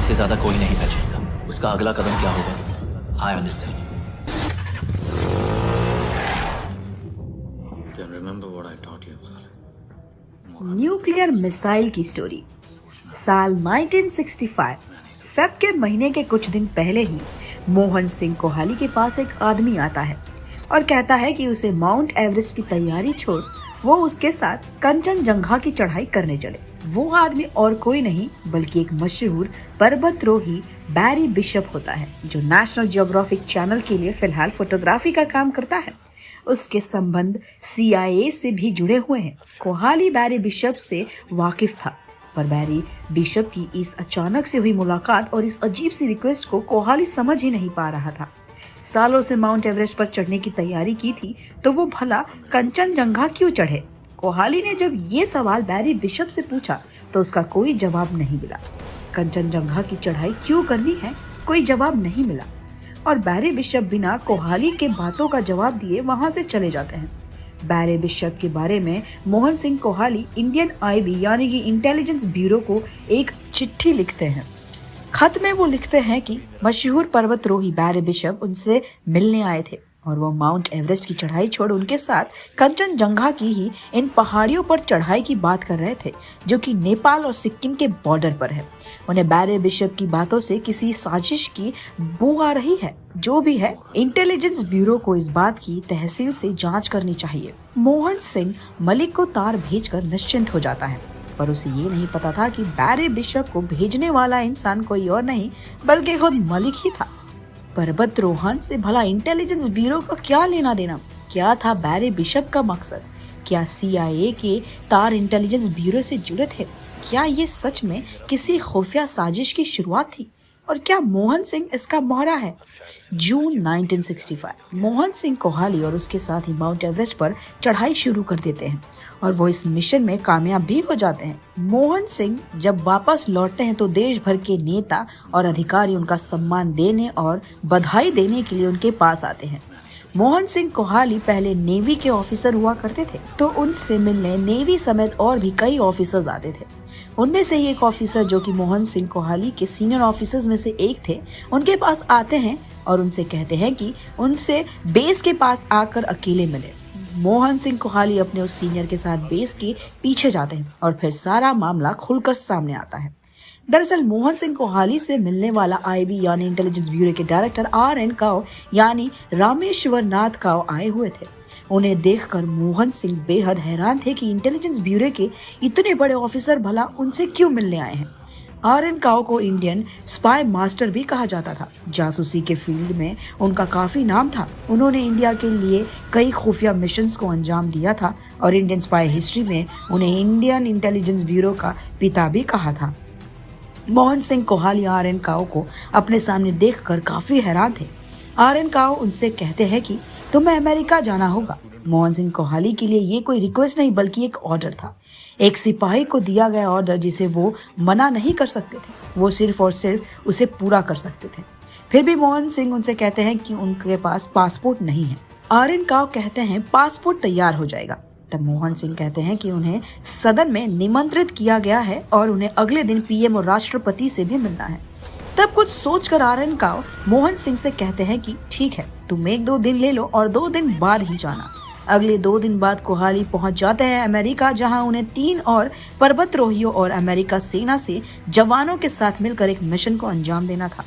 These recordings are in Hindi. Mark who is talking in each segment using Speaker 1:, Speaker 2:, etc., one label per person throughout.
Speaker 1: इससे ज्यादा कोई नहीं पहचानता। उसका अगला कदम क्या होगा, I understand.
Speaker 2: Then remember what I taught you, Khalid.
Speaker 3: Nuclear missile की स्टोरी। साल 1965 फेब के महीने के कुछ दिन पहले ही मोहन सिंह कोहाली के पास एक आदमी आता है और कहता है कि उसे माउंट एवरेस्ट की तैयारी छोड़ वो उसके साथ कंचनजंगा की चढ़ाई करने चले। वो आदमी और कोई नहीं बल्कि एक मशहूर पर्वतरोही बैरी बिशप होता है, जो नेशनल जियोग्राफिक चैनल के लिए फिलहाल फोटोग्राफी का काम करता है। उसके संबंध CIA से भी जुड़े हुए हैं। कोहाली बैरी बिशप से वाकिफ था, पर बैरी बिशप की इस अचानक से हुई मुलाकात और इस अजीब सी रिक्वेस्ट को कोहाली समझ ही नहीं पा रहा था। सालों से माउंट एवरेस्ट पर चढ़ने की तैयारी की थी, तो वो भला कंचनजंगा क्यों चढ़े? कोहाली ने जब ये सवाल बैरी बिशप से पूछा तो उसका कोई जवाब नहीं मिला। कंचनजंगा की चढ़ाई क्यों करनी है, कोई जवाब नहीं मिला और बैरी बिशप बिना कोहाली के बातों का जवाब दिए वहां से चले जाते हैं। बैरी बिशप के बारे में मोहन सिंह कोहाली इंडियन IB यानी कि इंटेलिजेंस ब्यूरो को एक चिट्ठी लिखते हैं। खत में वो लिखते हैं कि मशहूर पर्वतरोही बैरी बिशप उनसे मिलने आए थे और वो माउंट एवरेस्ट की चढ़ाई छोड़ उनके साथ कंचनजंगा की ही इन पहाड़ियों पर चढ़ाई की बात कर रहे थे, जो कि नेपाल और सिक्किम के बॉर्डर पर है। उन्हें बैरी बिशप की बातों से किसी साजिश की बू आ रही है। जो भी है, इंटेलिजेंस ब्यूरो को इस बात की तहसील से जांच करनी चाहिए। मोहन सिंह मलिक को तार भेजकर निश्चिंत हो जाता है, पर उसे ये नहीं पता था कि बैरी बिशप को भेजने वाला इंसान कोई और नहीं बल्कि खुद मलिक ही था। पर्वतारोहण से भला इंटेलिजेंस ब्यूरो का क्या लेना देना? क्या था बैरी बिशप का मकसद? क्या CIA के तार इंटेलिजेंस ब्यूरो से जुड़े थे? क्या ये सच में किसी खुफिया साजिश की शुरुआत थी? और क्या मोहन सिंह इसका मोहरा है? जून 1965 मोहन सिंह कोहाली और उसके साथ ही माउंट एवरेस्ट पर चढ़ाई शुरू कर देते हैं और वो इस मिशन में कामयाब भी हो जाते हैं। मोहन सिंह जब वापस लौटते हैं तो देश भर के नेता और अधिकारी उनका सम्मान देने और बधाई देने के लिए उनके पास आते हैं। मोहन सिंह कोहाली पहले नेवी के ऑफिसर हुआ करते थे, तो उनसे मिलने नेवी समेत और भी कई ऑफिसर्स आते थे। उनमें से ही एक ऑफिसर, जो कि मोहन सिंह कोहाली के सीनियर ऑफिसर्स में से एक थे, उनके पास आते हैं और उनसे कहते हैं कि उनसे बेस के पास आकर अकेले मिले। मोहन सिंह कोहाली अपने उस सीनियर के साथ बेस के पीछे जाते हैं और फिर सारा मामला खुलकर सामने आता है। दरअसल मोहन सिंह कोहाली से मिलने वाला IB यानी इंटेलिजेंस ब्यूरो के डायरेक्टर RN काव यानी रामेश्वर नाथ काव आए हुए थे। उन्हें देखकर मोहन सिंह बेहद हैरान थे कि इंटेलिजेंस ब्यूरो के इतने बड़े ऑफिसर भला उनसे क्यों मिलने आए हैं। RN काव को इंडियन स्पाई मास्टर भी कहा जाता था। जासूसी के फील्ड में उनका काफी नाम था। उन्होंने इंडिया के लिए कई खुफिया मिशंस को अंजाम दिया था और इंडियन स्पाई हिस्ट्री में उन्हें इंडियन इंटेलिजेंस ब्यूरो का पिता भी कहा था। मोहन सिंह कोहाली RN काव को अपने सामने देखकर काफी हैरान थे। RN काव उनसे कहते हैं कि तुम्हें अमेरिका जाना होगा। मोहन सिंह कोहाली के लिए ये कोई रिक्वेस्ट नहीं बल्कि एक ऑर्डर था, एक सिपाही को दिया गया ऑर्डर जिसे वो मना नहीं कर सकते थे। वो सिर्फ और सिर्फ उसे पूरा कर सकते थे। फिर भी मोहन सिंह उनसे कहते हैं कि उनके पास पासपोर्ट नहीं है। RN काव कहते हैं पासपोर्ट तैयार हो जाएगा। तब मोहन सिंह कहते हैं कि उन्हें सदन में निमंत्रित किया गया है और उन्हें अगले दिन PM और राष्ट्रपति से भी मिलना है। तब कुछ सोचकर RN काव मोहन सिंह से कहते हैं कि ठीक है, तुम 1-2 दिन ले लो और 2 दिन बाद ही जाना। अगले 2 दिन बाद कोहाली पहुंच जाते हैं अमेरिका, जहां उन्हें 3 और पर्वतरोहियों और अमेरिका सेना से जवानों के साथ मिलकर एक मिशन को अंजाम देना था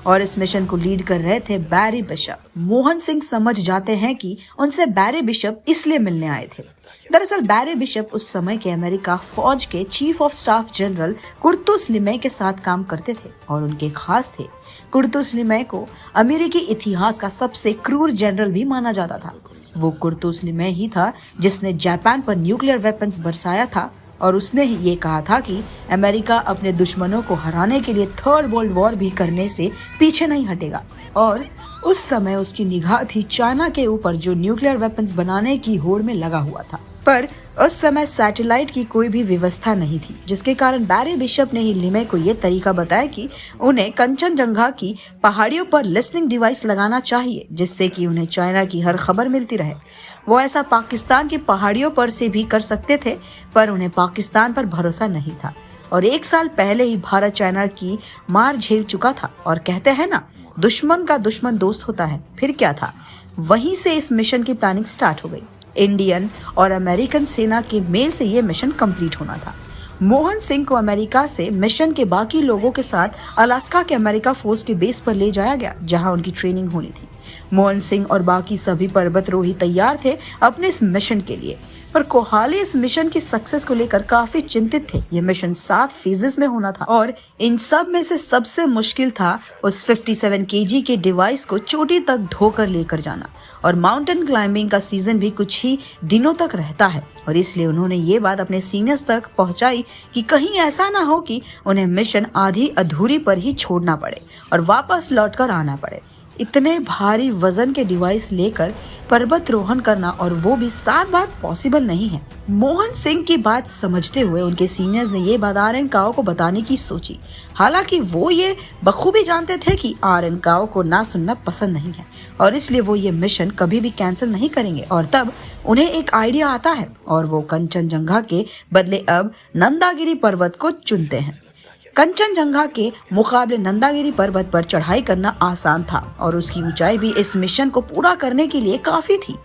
Speaker 3: और इस मिशन को लीड कर रहे थे बैरी बिशप। मोहन सिंह समझ जाते हैं कि उनसे बैरी बिशप इसलिए मिलने आए थे। दरअसल बैरी बिशप उस समय के अमेरिका फौज के chief of staff general Curtis LeMay के साथ काम करते थे और उनके खास थे। कुर्तुस लिमय को अमेरिकी इतिहास का सबसे क्रूर जनरल भी माना जाता था। वो कुर्तुस लिमय ही था जिसने जापान पर न्यूक्लियर वेपन्स बरसाया था और उसने ही ये कहा था कि अमेरिका अपने दुश्मनों को हराने के लिए 3rd वर्ल्ड वॉर भी करने से पीछे नहीं हटेगा। और उस समय उसकी निगाह थी चाइना के ऊपर, जो न्यूक्लियर वेपन्स बनाने की होड़ में लगा हुआ था। पर उस समय सैटेलाइट की कोई भी व्यवस्था नहीं थी, जिसके कारण बैरी बिशप ने ही लिमे को ये तरीका बताया कि उन्हें कंचनजंगा की पहाड़ियों पर लिसनिंग डिवाइस लगाना चाहिए, जिससे कि उन्हें चाइना की हर खबर मिलती रहे। वो ऐसा पाकिस्तान की पहाड़ियों पर से भी कर सकते थे, पर उन्हें पाकिस्तान पर भरोसा नहीं था और 1 साल पहले ही भारत चाइना की मार झेल चुका था और कहते हैं ना, दुश्मन का दुश्मन दोस्त होता है। फिर क्या था, वहीं से इस मिशन की प्लानिंग स्टार्ट हो गई। इंडियन और अमेरिकन सेना के मेल से ये मिशन कंप्लीट होना था। मोहन सिंह को अमेरिका से मिशन के बाकी लोगों के साथ अलास्का के अमेरिका फोर्स के बेस पर ले जाया गया, जहां उनकी ट्रेनिंग होनी थी। मोहन सिंह और बाकी सभी पर्वतरोही तैयार थे अपने इस मिशन के लिए, पर कोहाली इस मिशन की सक्सेस को लेकर काफी चिंतित थे। ये मिशन 7 फेजेस में होना था और इन सब में से सबसे मुश्किल था उस 57 केजी के डिवाइस को चोटी तक ढोकर लेकर जाना। और माउंटेन क्लाइंबिंग का सीजन भी कुछ ही दिनों तक रहता है और इसलिए उन्होंने ये बात अपने सीनियर्स तक पहुंचाई कि कहीं ऐसा ना हो कि उन्हें मिशन आधी अधूरी पर ही छोड़ना पड़े और वापस लौटकर आना पड़े। इतने भारी वजन के डिवाइस लेकर पर्वतरोहण करना और वो भी 7 बार पॉसिबल नहीं है। मोहन सिंह की बात समझते हुए उनके सीनियर्स ने ये बात आर.एन. काओ को बताने की सोची। हालांकि वो ये बखूबी जानते थे कि आर.एन. काओ को ना सुनना पसंद नहीं है और इसलिए वो ये मिशन कभी भी कैंसिल नहीं करेंगे। और तब उन्हें एक आइडिया आता है और वो कंचनजंगा के बदले अब नंदागिरी पर्वत को चुनते हैं। कंचनजंगा के मुकाबले नंदागिरी पर्वत पर चढ़ाई करना आसान था और उसकी ऊंचाई भी इस मिशन को पूरा करने के लिए काफी थी।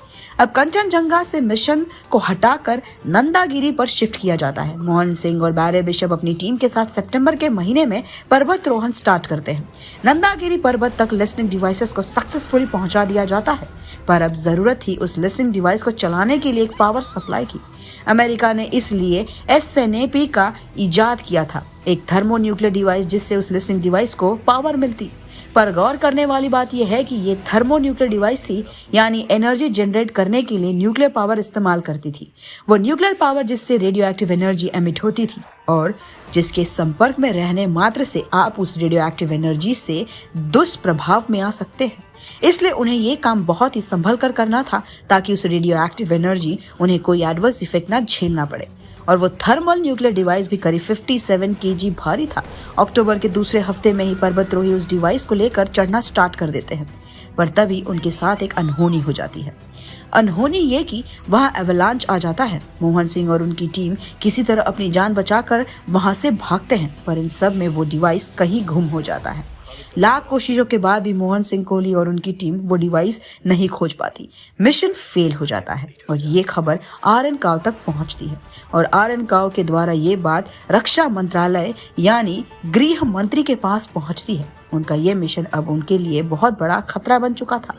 Speaker 3: अब कंचनजंगा से मिशन को हटाकर नंदागिरी पर शिफ्ट किया जाता है। मोहन सिंह और बैरी बिशप अपनी टीम के साथ सितंबर के महीने में पर्वतरोहण स्टार्ट करते हैं। नंदागिरी पर्वत तक लिसनिंग डिवाइसेस को सक्सेसफुली पहुंचा दिया जाता है, पर अब जरूरत थी उस लिसनिंग डिवाइस को चलाने के लिए एक पावर सप्लाई की। अमेरिका ने इसलिए एसएनएपी का इजाद किया था, एक थर्मोन्यूक्लियर डिवाइस जिससे उस लिसनिंग डिवाइस को पावर मिलती। पर गौर करने वाली बात यह है कि ये थर्मोन्यूक्लियर डिवाइस थी, यानी एनर्जी जनरेट करने के लिए न्यूक्लियर पावर इस्तेमाल करती थी। वो न्यूक्लियर पावर जिससे रेडियो एक्टिव एनर्जी एमिट होती थी और जिसके संपर्क में रहने मात्र से आप उस रेडियो एक्टिव एनर्जी से दुष्प्रभाव में आ सकते हैं। इसलिए उन्हें ये काम बहुत ही संभल कर करना था ताकि उस रेडियो एक्टिव एनर्जी उन्हें कोई एडवर्स इफेक्ट ना झेलना पड़े। और वो थर्मल न्यूक्लियर डिवाइस भी करीब 57 केजी भारी था। अक्टूबर के दूसरे हफ्ते में ही पर्वतरोही उस डिवाइस को लेकर चढ़ना स्टार्ट कर देते हैं, पर तभी उनके साथ एक अनहोनी हो जाती है। अनहोनी ये कि वहां एवलांच आ जाता है। मोहन सिंह और उनकी टीम किसी तरह अपनी जान बचाकर वहां से भागते हैं, पर इन सब में वो डिवाइस कहीं गुम हो जाता है। लाख कोशिशों के बाद भी मोहन सिंह कोहली और उनकी टीम वो डिवाइस नहीं खोज पाती। मिशन फेल हो जाता है और ये खबर आर.एन. काओ तक पहुंचती है और आर.एन. काओ के द्वारा ये बात रक्षा मंत्रालय यानी गृह मंत्री के पास पहुंचती है। उनका ये मिशन अब उनके लिए बहुत बड़ा खतरा बन चुका था।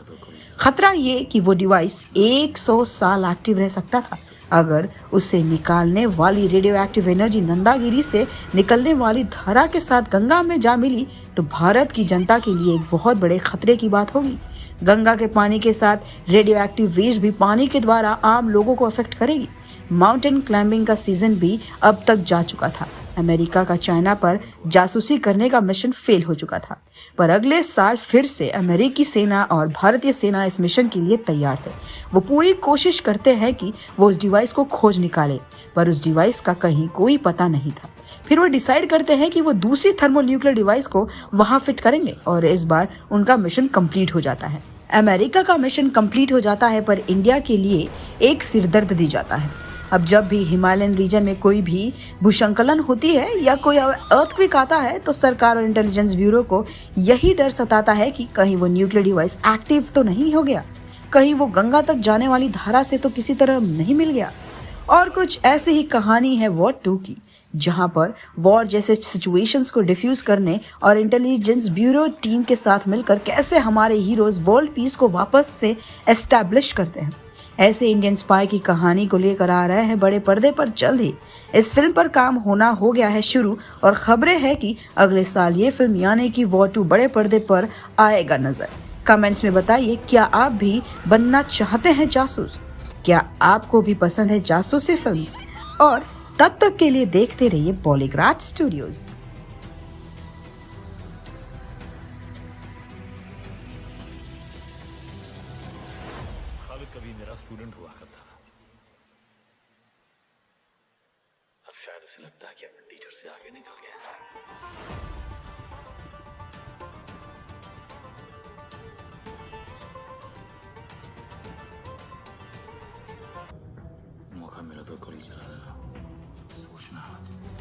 Speaker 3: खतरा ये कि वो डिवाइस 100 साल एक्टिव रह सकता था। अगर उससे निकालने वाली रेडियो एक्टिव एनर्जी नंदागिरी से निकलने वाली धारा के साथ गंगा में जा मिली तो भारत की जनता के लिए एक बहुत बड़े खतरे की बात होगी। गंगा के पानी के साथ रेडियो एक्टिव वेस्ट भी पानी के द्वारा आम लोगों को अफेक्ट करेगी। माउंटेन क्लाइंबिंग का सीजन भी अब तक जा चुका था। अमेरिका का चाइना पर जासूसी करने का मिशन फेल हो चुका था, पर अगले साल फिर से अमेरिकी सेना और भारतीय सेना इस मिशन के लिए तैयार थे। वो पूरी कोशिश करते हैं कि वो उस डिवाइस को खोज निकाले, पर उस डिवाइस का कहीं कोई पता नहीं था। फिर वो डिसाइड करते हैं कि वो दूसरी थर्मोन्यूक्लियर डिवाइस को वहां फिट करेंगे और इस बार उनका मिशन कंप्लीट हो जाता है। अमेरिका का मिशन कंप्लीट हो जाता है, पर इंडिया के लिए एक सिरदर्द दी जाता है। अब जब भी हिमालयन रीजन में कोई भी भूस्खलन होती है या कोई अर्थक्वेक आता है तो सरकार और इंटेलिजेंस ब्यूरो को यही डर सताता है कि कहीं वो न्यूक्लियर डिवाइस एक्टिव तो नहीं हो गया, कहीं वो गंगा तक जाने वाली धारा से तो किसी तरह नहीं मिल गया। और कुछ ऐसी ही कहानी है वॉर 2 की, जहां पर वॉर जैसे सिचुएशंस को डिफ्यूज करने और इंटेलिजेंस ब्यूरो टीम के साथ मिलकर कैसे हमारे हीरोज वर्ल्ड पीस को वापस से एस्टैब्लिश करते हैं। ऐसे इंडियन स्पाई की कहानी को लेकर आ रहे हैं बड़े पर्दे पर जल्द ही। इस फिल्म पर काम होना हो गया है शुरू और खबरें हैं कि अगले साल ये फिल्म यानी कि वॉर 2 बड़े पर्दे पर आएगा नजर। कमेंट्स में बताइए, क्या आप भी बनना चाहते हैं जासूस? क्या आपको भी पसंद है जासूसी फिल्म्स? और तब तक के लिए देखते रहिए पॉलीग्राफ स्टूडियोज।
Speaker 2: खालिद कभी मेरा स्टूडेंट हुआ करता था।
Speaker 1: उसे लगता है कि अपने टीचर से आगे निकल गया। मौका मिला तो गोली चला देना। सोचना मत।